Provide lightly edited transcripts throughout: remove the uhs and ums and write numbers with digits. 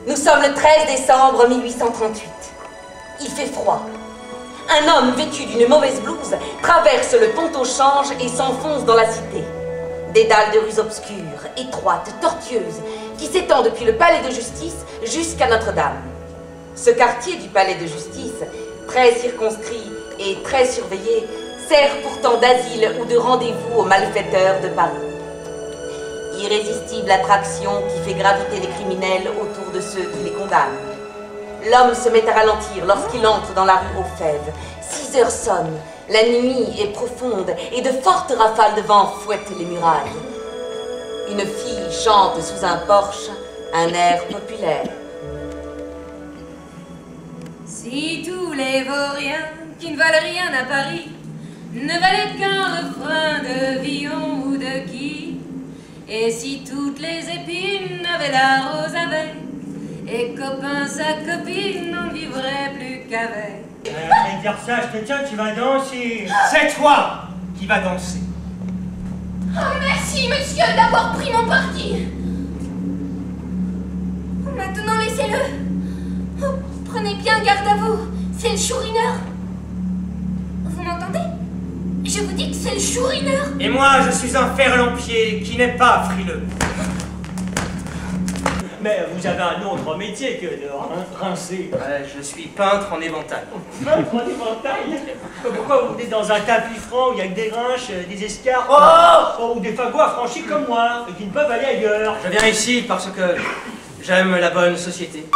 Nous sommes le 13 décembre 1838. Il fait froid. Un homme vêtu d'une mauvaise blouse traverse le pont au change et s'enfonce dans la cité. Des dalles de rues obscures, étroites, tortueuses, qui s'étendent depuis le palais de justice jusqu'à Notre-Dame. Ce quartier du palais de justice, très circonscrit et très surveillé, sert pourtant d'asile ou de rendez-vous aux malfaiteurs de Paris. Irrésistible attraction qui fait graviter les criminels autour de ceux qui les condamnent. L'homme se met à ralentir lorsqu'il entre dans la rue aux Fèves. 6 heures sonnent, la nuit est profonde et de fortes rafales de vent fouettent les murailles. Une fille chante sous un porche un air populaire. Si tous les vauriens qui ne valent rien à Paris ne valaient qu'un refrain de Villon ou de Guy, et si toutes les épines avaient la rose avec, et copain sa copine, on ne vivrait plus qu'avec. Et dire ça, je te tiens, tu vas danser. C'est toi qui vas danser. Oh, merci, monsieur, d'avoir pris mon parti. Maintenant, laissez-le. Oh, prenez bien garde à vous. C'est le chourineur. Vous m'entendez? Je vous dis que c'est le chourineur. Et moi, je suis un ferlampier qui n'est pas frileux. Mais vous avez un autre métier que de rincer. Je suis peintre en éventail. Peintre en éventail? Pourquoi vous venez dans un tapis franc où il y a que des grinches, des escarres, ou des fagots affranchis comme moi, et qui ne peuvent aller ailleurs? Je viens ici parce que j'aime la bonne société.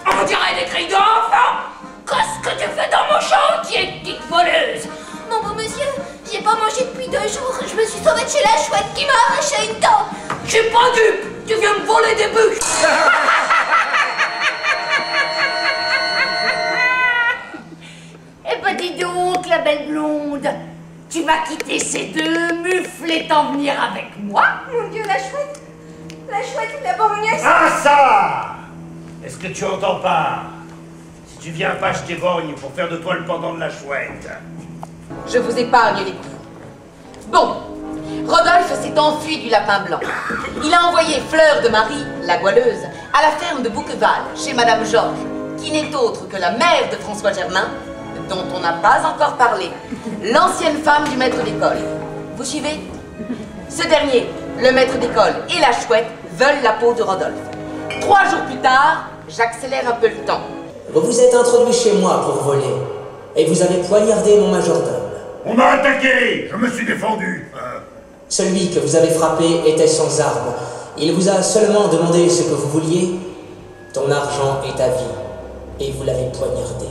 On dirait des cris d'enfant. Qu'est-ce que tu fais dans mon chantier, petite voleuse? Mon beau monsieur, j'ai pas mangé depuis 2 jours. Je me suis sauvée de chez la chouette qui m'a arraché une dent. Je suis pas dupe. Tu viens me voler des bûches. Eh ben dis donc, la belle blonde, tu vas quitter ces 2 mufles et t'en venir avec moi? Mon Dieu, la chouette. La chouette, la borgnesse. Ah ça! Est-ce que tu entends pas? Si tu viens pas, je t'éborgne pour faire de toi le pendant de la chouette. Je vous épargne les coups. Bon, Rodolphe s'est enfui du Lapin Blanc. Il a envoyé Fleur de Marie, la goualeuse, à la ferme de Bouqueval, chez Madame Georges, qui n'est autre que la mère de François Germain, dont on n'a pas encore parlé, l'ancienne femme du maître d'école. Vous suivez? Ce dernier, le maître d'école et la chouette veulent la peau de Rodolphe. 3 jours plus tard, j'accélère un peu le temps. Vous vous êtes introduit chez moi pour voler, et vous avez poignardé mon majordome. On m'a attaqué! Je me suis défendu! Celui que vous avez frappé était sans arme. Il vous a seulement demandé ce que vous vouliez. Ton argent est à vie, et vous l'avez poignardé.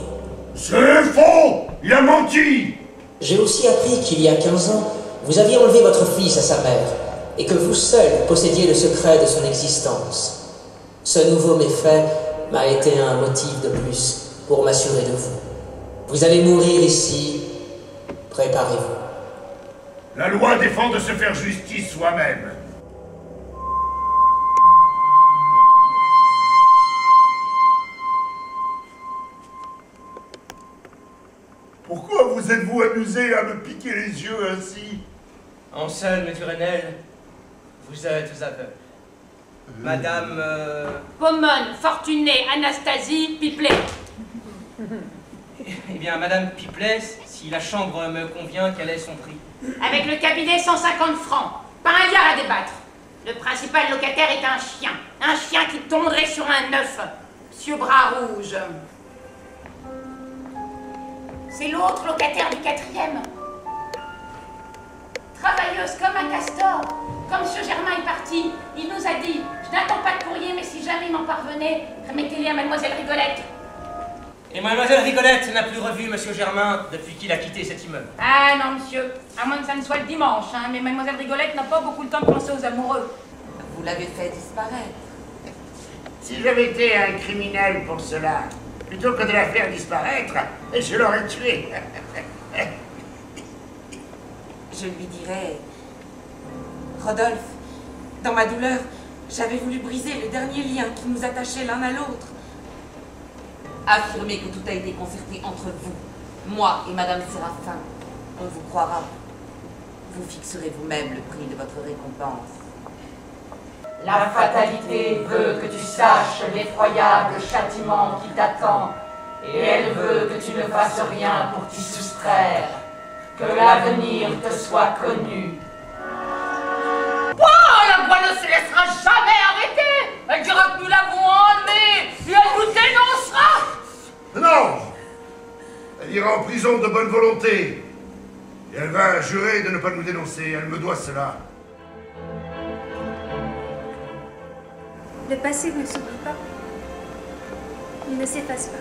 C'est faux! Il a menti! J'ai aussi appris qu'il y a 15 ans, vous aviez enlevé votre fils à sa mère, et que vous seul possédiez le secret de son existence. Ce nouveau méfait m'a été un motif de plus pour m'assurer de vous. Vous allez mourir ici. Préparez-vous. La loi défend de se faire justice soi-même. Pourquoi vous êtes-vous amusé à me piquer les yeux ainsi? Anselme Turenel, vous êtes aveugle. Madame... Pomone, Fortuné, Anastasie, Piplet. Eh bien, Madame Piplet, si la chambre me convient, quel est son prix? Avec le cabinet, 150 francs. Pas un liard à débattre. Le principal locataire est un chien. Un chien qui tomberait sur un œuf. Monsieur Bras-Rouge. C'est l'autre locataire du 4e. Travailleuse comme un castor. Quand Monsieur Germain est parti, il nous a dit « Je n'attends pas de courrier, mais si jamais il m'en parvenait, remettez-les à Mademoiselle Rigolette. » Et Mademoiselle Rigolette n'a plus revu Monsieur Germain depuis qu'il a quitté cet immeuble. Ah non, monsieur, à moins que ça ne soit le dimanche, hein, mais Mademoiselle Rigolette n'a pas beaucoup de temps de penser aux amoureux. Vous l'avez fait disparaître. Si j'avais été un criminel pour cela, plutôt que de la faire disparaître, je l'aurais tué. Je lui dirais... Rodolphe, dans ma douleur, j'avais voulu briser le dernier lien qui nous attachait l'un à l'autre. Affirmez que tout a été concerté entre vous, moi et Madame Séraphin. On vous croira. Vous fixerez vous-même le prix de votre récompense. La fatalité veut que tu saches l'effroyable châtiment qui t'attend, et elle veut que tu ne fasses rien pour t'y soustraire. Que l'avenir te soit connu. La goualeuse ne se laissera jamais arrêter. Elle dira que nous l'avons enlevée et elle nous dénoncera. Non! Elle ira en prison de bonne volonté. Et elle va jurer de ne pas nous dénoncer. Elle me doit cela. Le passé ne s'oublie pas. Il ne s'efface pas.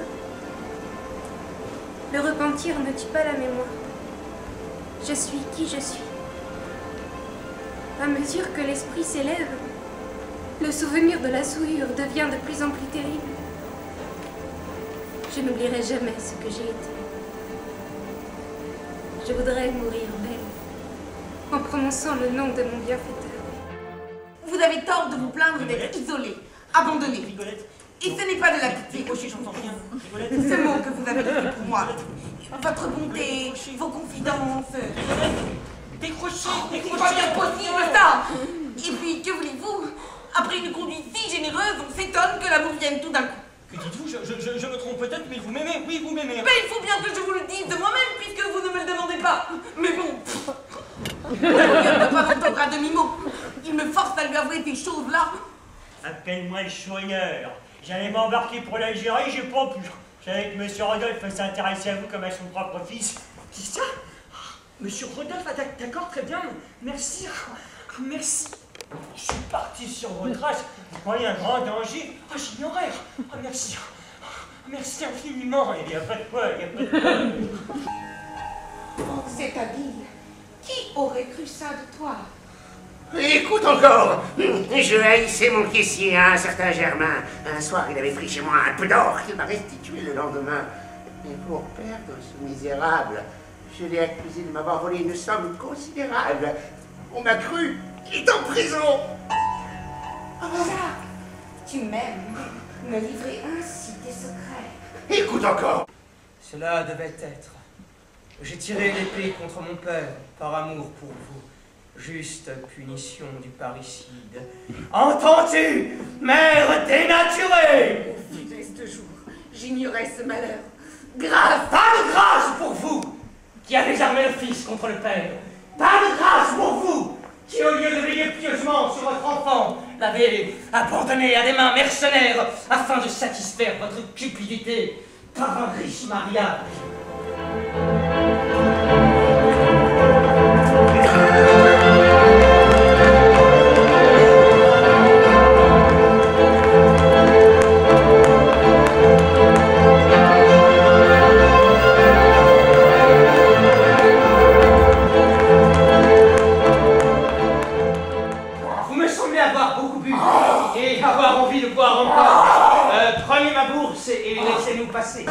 Le repentir ne tue pas la mémoire. Je suis qui je suis. À mesure que l'esprit s'élève, le souvenir de la souillure devient de plus en plus terrible. Je n'oublierai jamais ce que j'ai été. Je voudrais mourir belle, en prononçant le nom de mon bienfaiteur. Vous avez tort de vous plaindre d'être isolé, abandonné. Rigolette. Et ce n'est pas de la pitié. Décrochez, j'entends rien. Rigolette. Ce mot que vous avez écrit pour moi, votre bonté, vos confidences. Décrochez, C'est décrochez. pas bien possible ça. Et puis, que voulez-vous? Après une conduite si généreuse, on s'étonne que l'amour vienne tout d'un coup. Que dites-vous? Je me trompe peut-être, mais vous m'aimez. Oui, vous m'aimez. Mais il faut bien que je vous le dise de moi-même, puisque vous ne me le demandez pas. Mais bon, je ne peux pas m'entendre à demi-mot. Il me force à lui avouer ces choses-là. Appelle-moi le chourineur. J'allais m'embarquer pour l'Algérie, j'ai pas pu. Je savais que Monsieur Rodolphe s'intéressait à vous comme à son propre fils. C'est ça? Monsieur Rodolphe, ah, d'accord, très bien. Merci. Merci. Je suis parti sur vos traces. Vous croyez un grand danger? Ah, j'ignorais. Ah, merci. Merci infiniment. Il n'y a pas de quoi, il n'y a pas de quoi. Oh, c'est habile. Qui aurait cru ça de toi? Écoute encore, je haïssais mon caissier, un certain Germain. Un soir, il avait pris chez moi un peu d'or qu'il m'a restitué le lendemain. Mais pour perdre ce misérable, je l'ai accusé de m'avoir volé une somme considérable. On m'a cru, il est en prison. Jacques, tu m'aimes. Me livrer ainsi tes secrets. Écoute encore. Cela devait être. J'ai tiré l'épée contre mon père, par amour pour vous. Juste punition du parricide. Entends-tu, mère dénaturée? Funeste jour, j'ignorais ce malheur. Grâce! Pas de grâce pour vous, qui avez armé le fils contre le père. Pas de grâce pour vous, qui au lieu de veiller pieusement sur votre enfant, l'avez abandonné à des mains mercenaires afin de satisfaire votre cupidité par un riche mariage. Et avoir envie de boire encore. Prenez ma bourse et laissez-nous passer.